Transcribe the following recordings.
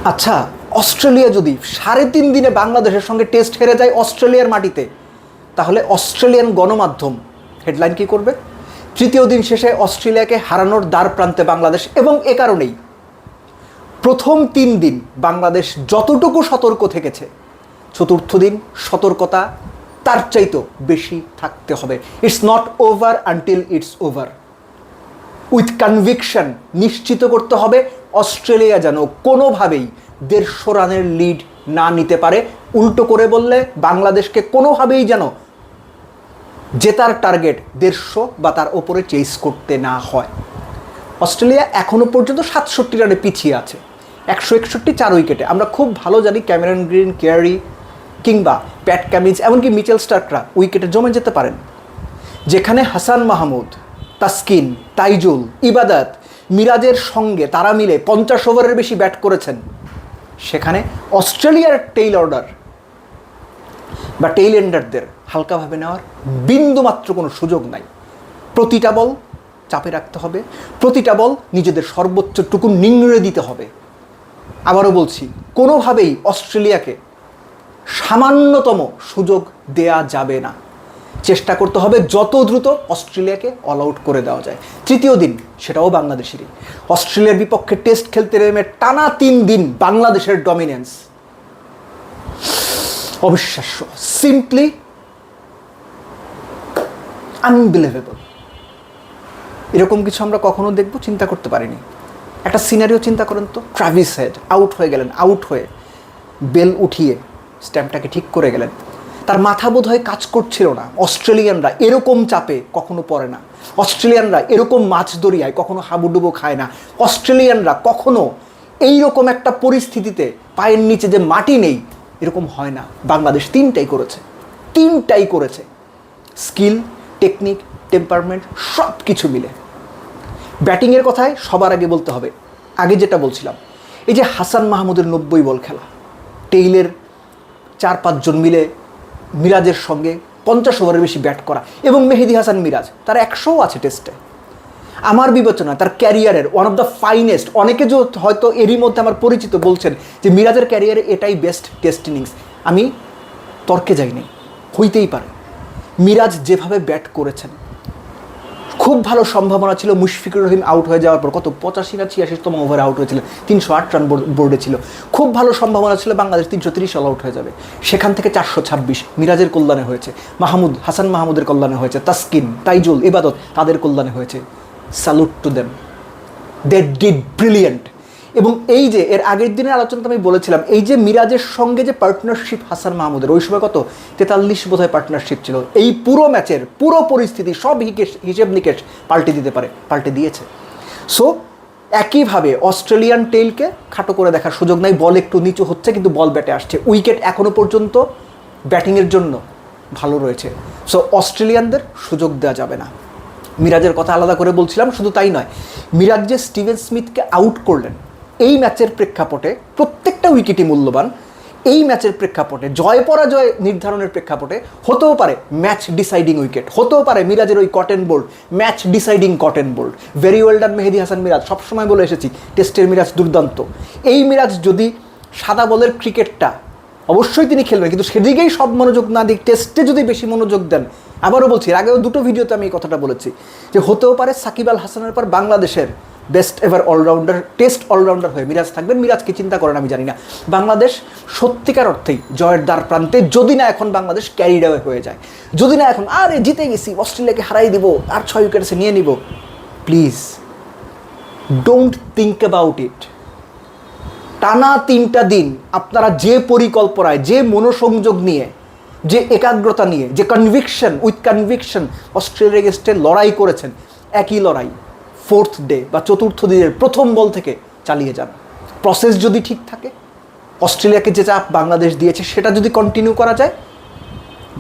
আচ্ছা, অস্ট্রেলিয়া যদি 3.5 দিনে বাংলাদেশের সঙ্গে টেস্ট হেরে যায় অস্ট্রেলিয়ার মাটিতে, তাহলে অস্ট্রেলিয়ান গণমাধ্যম হেডলাইন কী করবে? তৃতীয় দিন শেষে অস্ট্রেলিয়াকে হারানোর দ্বার প্রান্তে বাংলাদেশ। এবং এ কারণেই প্রথম 3 দিন বাংলাদেশ যতটুকু সতর্ক থেকেছে, চতুর্থ দিন সতর্কতা তার চাইতেও বেশি থাকতে হবে। It's not over until it's over. With conviction নিশ্চিত করতে হবে অস্ট্রেলিয়া যেন কোনোভাবেই 150 রানের লিড না নিতে পারে। উল্টো করে বললে বাংলাদেশকে কোনোভাবেই যেন জেতার টার্গেট 150 বা তার ওপরে চেস করতে না হয়। অস্ট্রেলিয়া এখনও পর্যন্ত 67 রানে পিছিয়ে আছে, 161 4 উইকেটে। আমরা খুব ভালো জানি ক্যামেরন গ্রিন, কেয়ারি কিংবা প্যাট কামিন্স এমনকি মিচেল স্টার্করা উইকেটে জমে যেতে পারেন। যেখানে হাসান মাহমুদ, তাসকিন, তাইজুল, ইবাদত, মিরাজের সঙ্গে তারা মিলে 50 ওভারের বেশি ব্যাট করেছেন, সেখানে অস্ট্রেলিয়ার টেইল অর্ডার বা টেইল এন্ডারদের হালকাভাবে নেওয়ার বিন্দুমাত্র কোনো সুযোগ নাই। প্রতিটা বল চাপে রাখতে হবে, প্রতিটা বল নিজেদের সর্বোচ্চটুকু নিংড়ে দিতে হবে। আবারও বলছি, কোনোভাবেই অস্ট্রেলিয়াকে সামান্যতম সুযোগ দেয়া যাবে না। চেষ্টা করতে হবে যত দ্রুত অস্ট্রেলিয়াকে অল আউট করে দেওয়া যায়। তৃতীয় দিন সেটাও বাংলাদেশেরই। অস্ট্রেলিয়ার বিপক্ষে টেস্ট খেলতে নেমে টানা 3 দিন বাংলাদেশের ডমিনেন্স অবিশ্বাস্য, সিম্পলি আনবিলিভেবল। এরকম কিছু আমরা কখনো দেখব চিন্তা করতে পারিনি। একটা সিনারিও চিন্তা করেন তো, ট্রাভিস হেড আউট হয়ে গেলেন, আউট হয়ে বেল উঠিয়ে স্ট্যাম্পটাকে ঠিক করে গেলেন। তার মাথা বোধ হয় কাজ করছিল না। অস্ট্রেলিয়ানরা এরকম চাপে কখনো পড়ে না, অস্ট্রেলিয়ানরা এরকম মাছ দরিয়ায় কখনো হাবুডুবু খায় না, অস্ট্রেলিয়ানরা কখনো এইরকম একটা পরিস্থিতিতে পায়ের নিচে যে মাটি নেই এরকম হয় না। বাংলাদেশ তিনটাই করেছে। স্কিল, টেকনিক, টেম্পারমেন্ট সব কিছু মিলে। ব্যাটিংয়ের কথায় সবার আগে বলতে হবে, আগে যেটা বলছিলাম, এই যে হাসান মাহমুদের 90 বল খেলা, টেইলের 4-5 জন মিলে মিরাজের সঙ্গে 50 ওভারের বেশি ব্যাট করা, এবং মেহেদী হাসান মিরাজ তার 100ও আছে টেস্টে। আমার বিবেচনায় তার ক্যারিয়ারের ওয়ান অফ দ্য ফাইনেস্ট। অনেকে যে হয়তো এরই মধ্যে আমার পরিচিত বলছেন যে মিরাজের ক্যারিয়ারে এটাই বেস্ট টেস্ট ইনিংস। আমি তর্কে যাইনি, হইতেই পারে। মিরাজ যেভাবে ব্যাট করেছেন, খুব ভালো সম্ভাবনা ছিল মুশফিকুর রহিম আউট হয়ে যাওয়ার পর, কত 85 না 86তম ওভারে আউট হয়েছিল, 308 রান বোর্ডে ছিল। খুব ভালো সম্ভাবনা ছিল বাংলাদেশ 330 অল আউট হয়ে যাবে। সেখান থেকে 426 মিরাজের কল্যাণে হয়েছে, হাসান মাহমুদের কল্যাণে হয়েছে, তাসকিন, তাইজুল, ইবাদত তাদের কল্যাণে হয়েছে। Salute to them, they did brilliant. এবং এই যে এর আগের দিনের আলোচনাতে আমি বলেছিলাম, এই যে মিরাজের সঙ্গে যে পার্টনারশিপ হাসান মাহমুদের, ওই সময় কত 43 বোধহয় পার্টনারশিপ ছিল, এই পুরো ম্যাচের পুরো পরিস্থিতি সব হিসেব নিকেশ পাল্টে দিয়েছে। সো একইভাবে অস্ট্রেলিয়ান টেইলকে খাটো করে দেখার সুযোগ নাই। বল একটু নিচু হচ্ছে কিন্তু বল ব্যাটে আসছে, উইকেট এখনও পর্যন্ত ব্যাটিংয়ের জন্য ভালো রয়েছে। সো অস্ট্রেলিয়ানদের সুযোগ দেওয়া যাবে না। মিরাজের কথা আলাদা করে বলছিলাম, শুধু তাই নয়, মিরাজ যে স্টিভেন স্মিথকে আউট করলেন এই ম্যাচের প্রেক্ষাপটে, প্রত্যেকটা উইকেটই মূল্যবান। এই ম্যাচের প্রেক্ষাপটে, জয় পরাজয় নির্ধারণের প্রেক্ষাপটে হতেও পারে ম্যাচ ডিসাইডিং উইকেট, হতেও পারে মিরাজের ওই caught and bowled, match deciding caught and bowled. Very well done Mehedi Hasan Miraz. সবসময় বলে এসেছি টেস্টের মিরাজ দুর্দান্ত। এই মিরাজ যদি সাদা বলের ক্রিকেটটা অবশ্যই তিনি খেলবেন, কিন্তু সেদিকেই সব মনোযোগ না দিক, টেস্টে যদি বেশি মনোযোগ দেন। আবারও বলছি, আগেও 2টো ভিডিওতে আমি এই কথাটা বলেছি যে হতেও পারে সাকিব আল হাসানের পর বাংলাদেশের best ever allrounder, test allrounder হয়ে মিরাজ থাকবেন। মিরাজ কি চিন্তা করেন আমি জানি না। বাংলাদেশ সত্যিকার অর্থেই জয়ের দ্বার প্রান্তে, যদি না এখন বাংলাদেশ ক্যারিড অ্যাওয়ে হয়ে যায়, যদি না এখন আরে জিতে গেছি, অস্ট্রেলিয়াকে হারাই দিব, আর 6 উইকেটে নিয়ে নিব। Please don't think about it. টানা 3টা দিন আপনারা যে পরিকল্পনায়, যে মনোসংযোগ নিয়ে, যে একাগ্রতা নিয়ে, যে উইথ কনভিকশন অস্ট্রেলিয়ার এগেইনস্টে লড়াই করেছেন, একই লড়াই 4th ডে বা 4র্থ দিনের প্রথম বল থেকে চালিয়ে যান। প্রসেস যদি ঠিক থাকে, অস্ট্রেলিয়াকে যে চাপ বাংলাদেশ দিয়েছে সেটা যদি কন্টিনিউ করা যায়,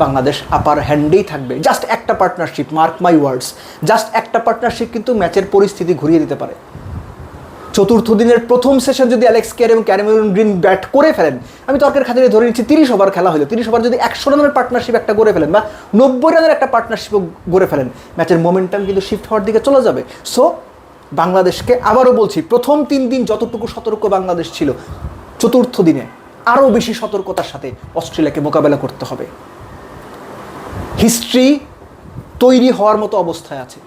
বাংলাদেশ আপার হ্যান্ডেই থাকবে। জাস্ট একটা পার্টনারশিপ, মার্ক মাই ওয়ার্ডস, জাস্ট একটা পার্টনারশিপ কিন্তু ম্যাচের পরিস্থিতি ঘুরিয়ে দিতে পারে। 4র্থ দিনের প্রথম সেশন যদি অ্যালেক্স কেয়ার এবং ক্যামেরন গ্রিন ব্যাট করে ফেলেন, আমি তর্কের খাতিরে ধরে নিচ্ছি 30 ওভার খেলা হলো, 30 ওভার যদি 100 রানের পার্টনারশিপ একটা গড়ে ফেলেন বা 90 রানের একটা পার্টনারশিপও গড়ে ফেলেন, ম্যাচের মোমেন্টাম কিন্তু শিফট হওয়ার দিকে চলে যাবে। সো বাংলাদেশকে আবারও বলছি, প্রথম 3 দিন যতটুকু সতর্ক বাংলাদেশ ছিল, চতুর্থ দিনে আরও বেশি সতর্কতার সাথে অস্ট্রেলিয়াকে মোকাবেলা করতে হবে। হিস্ট্রি তৈরি হওয়ার মতো অবস্থায় আছে,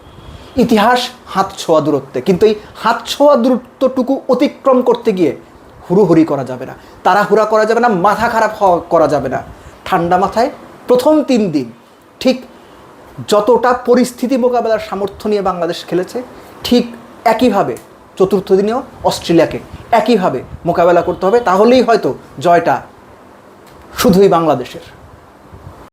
ইতিহাস হাত ছোঁয়া দূরত্বে, কিন্তু এই হাত ছোঁয়া দূরত্বটুকু অতিক্রম করতে গিয়ে হুড়োহুড়ি করা যাবে না, তাড়াহুড়া করা যাবে না, মাথা খারাপ করা যাবে না। ঠান্ডা মাথায় প্রথম 3 দিন ঠিক যতটা পরিস্থিতি মোকাবেলার সামর্থ্য নিয়ে বাংলাদেশ খেলেছে, ঠিক একইভাবে চতুর্থ দিনেও অস্ট্রেলিয়াকে একইভাবে মোকাবেলা করতে হবে। তাহলেই হয়তো জয়টা শুধুই বাংলাদেশের।